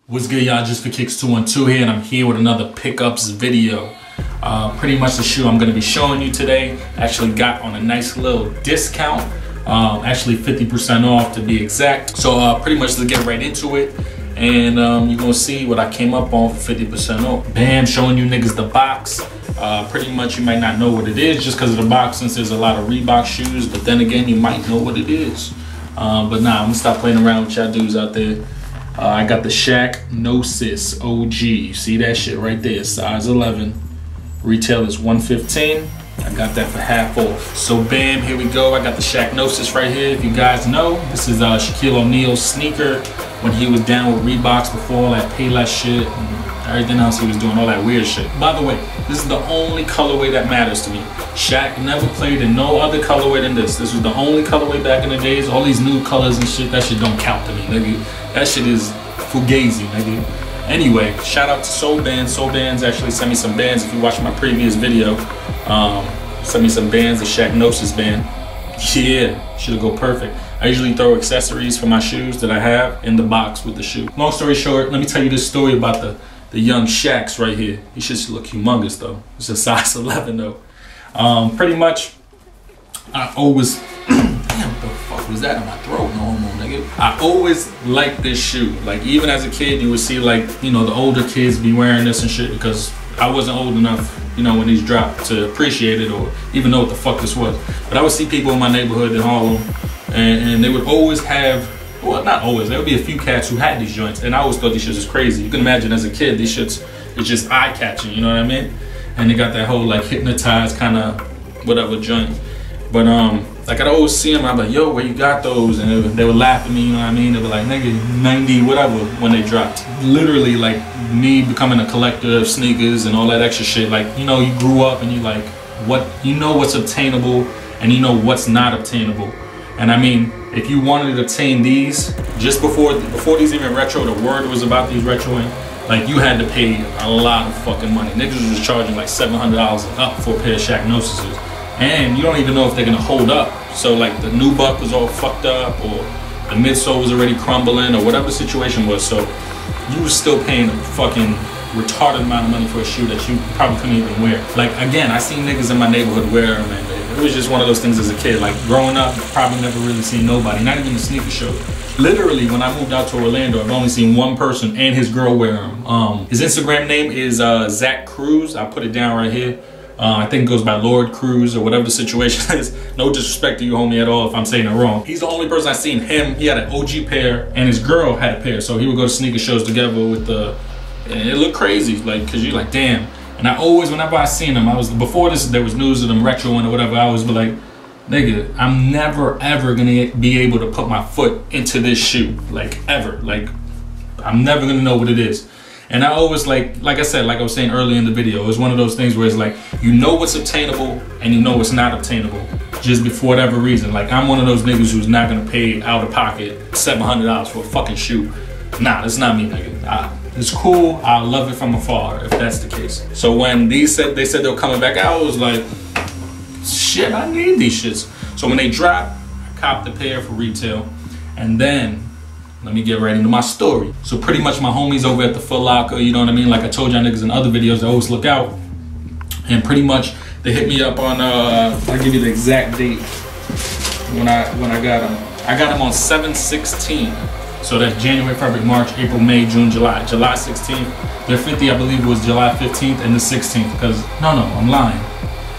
What's good, y'all? Just for Kicks 212 here, and I'm here with another PickUpz video. Pretty much the shoe I'm going to be showing you today actually got on a nice little discount, actually 50% off to be exact. So pretty much let's get right into it, and you're going to see what I came up on for 50% off. Bam, showing you niggas the box. Pretty much you might not know what it is just because of the box, since there's a lot of Reebok shoes, but then again you might know what it is. But nah, I'm going to stop playing around with y'all dudes out there. I got the Shaqnosis OG. You see that shit right there, size 11. Retail is $115. I got that for half off. So bam, here we go. I got the Shaqnosis right here. If you guys know, this is Shaquille O'Neal's sneaker when he was down with Reeboks before all that Payless shit and everything else he was doing, all that weird shit. By the way, this is the only colorway that matters to me. Shaq never played in no other colorway than this. This was the only colorway back in the days. All these new colors and shit, that shit don't count to me, nigga. That shit is fugazi, nigga. Anyway, shout out to Soul Bands. Soul Bands actually sent me some bands. If you watched my previous video, sent me some bands, the Shaqnosis band. Yeah, should go perfect. I usually throw accessories for my shoes that I have in the box with the shoe. Long story short, let me tell you this story about the young Shaqs right here. He should look humongous though. It's a size 11 though. Pretty much, I always, damn, what the fuck was that in my throat? No homo, nigga. I always liked this shoe. Like even as a kid, you would see like, you know, the older kids be wearing this and shit because I wasn't old enough, you know, when these dropped to appreciate it or even know what the fuck this was. But I would see people in my neighborhood in Harlem and they would always have, well, not always, there would be a few cats who had these joints, and I always thought these shits was crazy. You can imagine as a kid, these shits is just eye-catching, you know what I mean? And they got that whole like hypnotized kind of whatever joint. But like I'd always see them, I'm like, yo, where you got those? And they would laugh at me, you know what I mean? They were like, nigga, 90 whatever when they dropped. Literally like me becoming a collector of sneakers and all that extra shit. Like, you know, you grew up and you like, what, you know what's obtainable and you know what's not obtainable. And I mean, if you wanted to obtain these, just before these even retro, the word was about these retroing, like you had to pay a lot of fucking money. Niggas was charging like $700 up for a pair of Shaqnosises. And you don't even know if they're gonna hold up. So like the new buck was all fucked up or the midsole was already crumbling or whatever the situation was. So you was still paying a fucking retarded amount of money for a shoe that you probably couldn't even wear. Like again, I seen niggas in my neighborhood wear them, and it was just one of those things as a kid. Like growing up, probably never really seen nobody, not even the sneaker show. Literally, when I moved out to Orlando, I've only seen one person and his girl wear them. His Instagram name is Zach Cruz. I put it down right here. I think it goes by Lord Cruz or whatever the situation is. No disrespect to you, homie, at all if I'm saying it wrong. He's the only person I've seen him. He had an OG pair and his girl had a pair. So he would go to sneaker shows together with the, and it looked crazy, like, cause you're like, damn. And I always, whenever I seen him, I was, before this, there was news of them retroing or whatever, I always be like, nigga, I'm never ever gonna be able to put my foot into this shoe, like ever. Like, I'm never gonna know what it is. And I always like I said, like I was saying earlier in the video, it was one of those things where it's like, you know what's obtainable and you know what's not obtainable, just for whatever reason. Like I'm one of those niggas who's not gonna pay out of pocket $700 for a fucking shoe. Nah, that's not me, nigga. It's cool, I love it from afar if that's the case. So when they said they were coming back out, I was like, shit, I need these shits. So when they dropped, I copped a pair for retail, and then let me get right into my story. So pretty much my homies over at the Foot Locker, you know what I mean? Like I told y'all niggas in other videos, I always look out. And pretty much they hit me up on, I'll give you the exact date when I got them. I got them on 7/16. So that's January, February, March, April, May, June, July. July 16th. Their 50, I believe, was July 15th and the 16th. Because, no, I'm lying.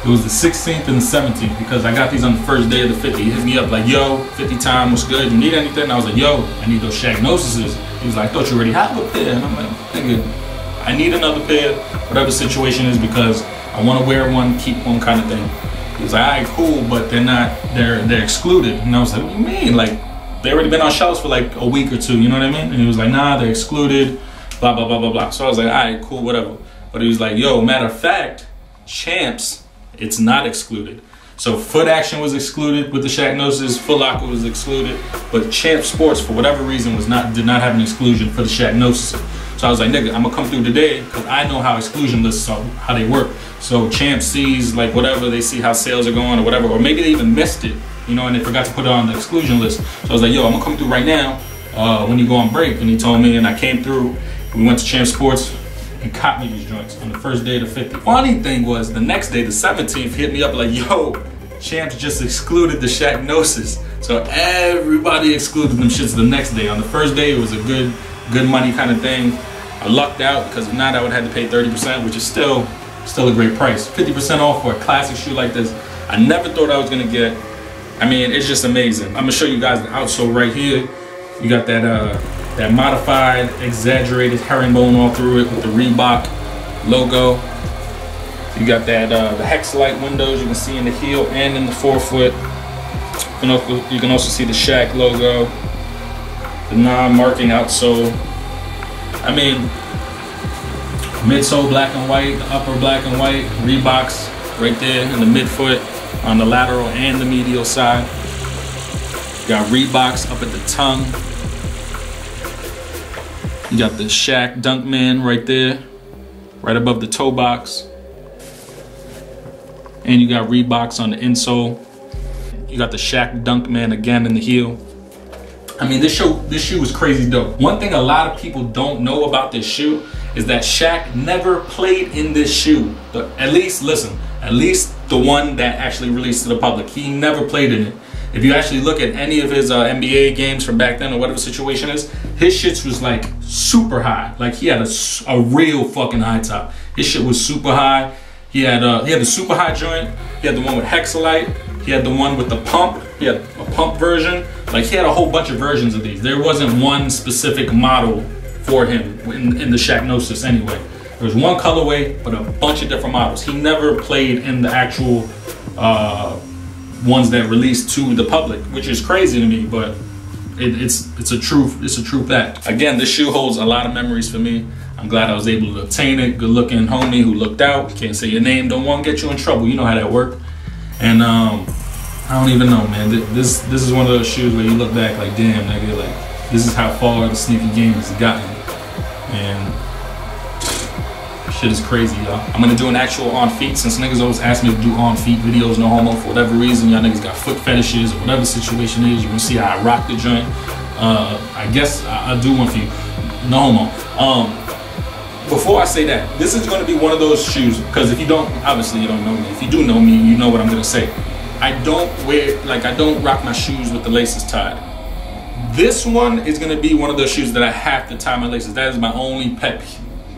It was the 16th and the 17th because I got these on the first day of the 50. He hit me up like, yo, 50 time, what's good? You need anything? I was like, yo, I need those Shaqnosises. He was like, I thought you already have a pair. And I'm like, nigga, I need another pair, whatever the situation is, because I want to wear one, keep one kind of thing. He was like, all right, cool, but they're excluded. And I was like, what do you mean? Like, they already been on shelves for like a week or two, you know what I mean? And he was like, nah, they're excluded, blah, blah, blah, blah, blah. So I was like, all right, cool, whatever. But he was like, yo, matter of fact, Champs, it's not excluded. So Foot Action was excluded with the Shaqnosis, Foot Locker was excluded, but Champ Sports, for whatever reason, did not have an exclusion for the Shaqnosis. So I was like, nigga, I'm gonna come through today because I know how exclusion lists are, how they work. So Champ sees like whatever, they see how sales are going or whatever, or maybe they even missed it, you know, and they forgot to put it on the exclusion list. So I was like, yo, I'm gonna come through right now. when you go on break, and he told me, and I came through. We went to Champ Sports and caught me these joints on the first day of the 50. Funny thing was, the next day, the 17th, he hit me up like, yo, Champs just excluded the Shaqnosis. So everybody excluded them shits the next day. On the first day, it was a good money kind of thing. I lucked out, because if not, I would have had to pay 30%, which is still a great price. 50% off for a classic shoe like this. I never thought I was gonna get. I mean, it's just amazing. I'm gonna show you guys the outsole right here. You got that modified, exaggerated herringbone all through it with the Reebok logo. You got that the Hexalite windows you can see in the heel and in the forefoot. You can also see the Shaq logo, the non-marking outsole. I mean, midsole black and white, the upper black and white, Reeboks right there in the midfoot on the lateral and the medial side. You got Reeboks up at the tongue. You got the Shaq Dunkman right there, right above the toe box. And you got Reeboks on the insole. You got the Shaq Dunkman again in the heel. I mean, this shoe is crazy dope. One thing a lot of people don't know about this shoe is that Shaq never played in this shoe. At least the one that actually released to the public. He never played in it. If you actually look at any of his NBA games from back then or whatever the situation is, his shits was like super high. Like he had a real fucking high top. His shit was super high. He had the super high joint. He had the one with Hexalite. He had the one with the pump. He had a pump version. Like he had a whole bunch of versions of these. There wasn't one specific model for him in the Shaqnosis anyway. There was one colorway, but a bunch of different models. He never played in the actual ones that released to the public, which is crazy to me, but it's a true fact. Again, this shoe holds a lot of memories for me. I'm glad I was able to obtain it. Good looking homie who looked out. Can't say your name, don't want to get you in trouble. You know how that works. And I don't even know, man. This is one of those shoes where you look back like, damn, nigga, like this is how far the sneaker game has gotten. And shit is crazy, y'all. I'm gonna do an actual on feet, since niggas always ask me to do on feet videos, no homo, for whatever reason. Y'all niggas got foot fetishes or whatever the situation is. You can see how I rock the joint. I guess I'll do one for you, no homo. Before I say that, this is gonna be one of those shoes, because if you don't, obviously you don't know me. If you do know me, you know what I'm gonna say. I don't rock my shoes with the laces tied. This one is gonna be one of those shoes that I have to tie my laces. That is my only pet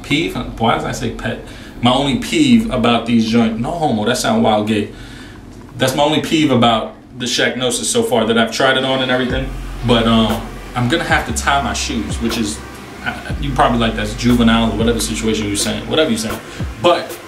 peeve. Why does I say pet? My only peeve about these joints. No homo, that sounds wild gay. That's my only peeve about the Shaqnosis so far, that I've tried it on and everything. But I'm gonna have to tie my shoes, which is, you probably like that's juvenile or whatever situation you're saying, whatever you're saying. But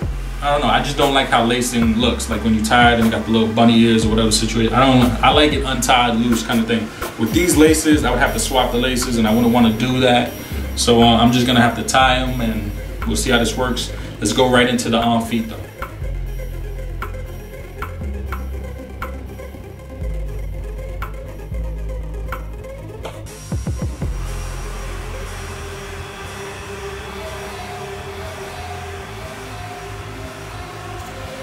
I don't know, I just don't like how lacing looks, like when you tie it and got the little bunny ears or whatever situation. I like it untied, loose kind of thing. With these laces, I would have to swap the laces, and I wouldn't want to do that. So I'm just gonna have to tie them, and we'll see how this works. Let's go right into the on feet though.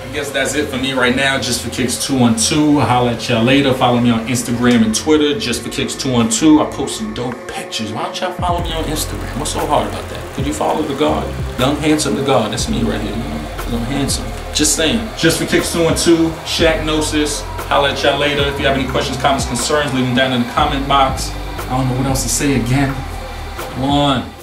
I guess that's it for me right now. Just for Kicks 212. I'll holla at y'all later. Follow me on Instagram and Twitter. Just for Kicks 212. I post some dope pictures. Why don't y'all follow me on Instagram? What's so hard about that? Could you follow the God? Young handsome the God. That's me right here. You know, 'cause I'm handsome. Just saying. Just for Kicks 212. Shaqnosis. Holla at y'all later. If you have any questions, comments, concerns, leave them down in the comment box. I don't know what else to say again. Come on.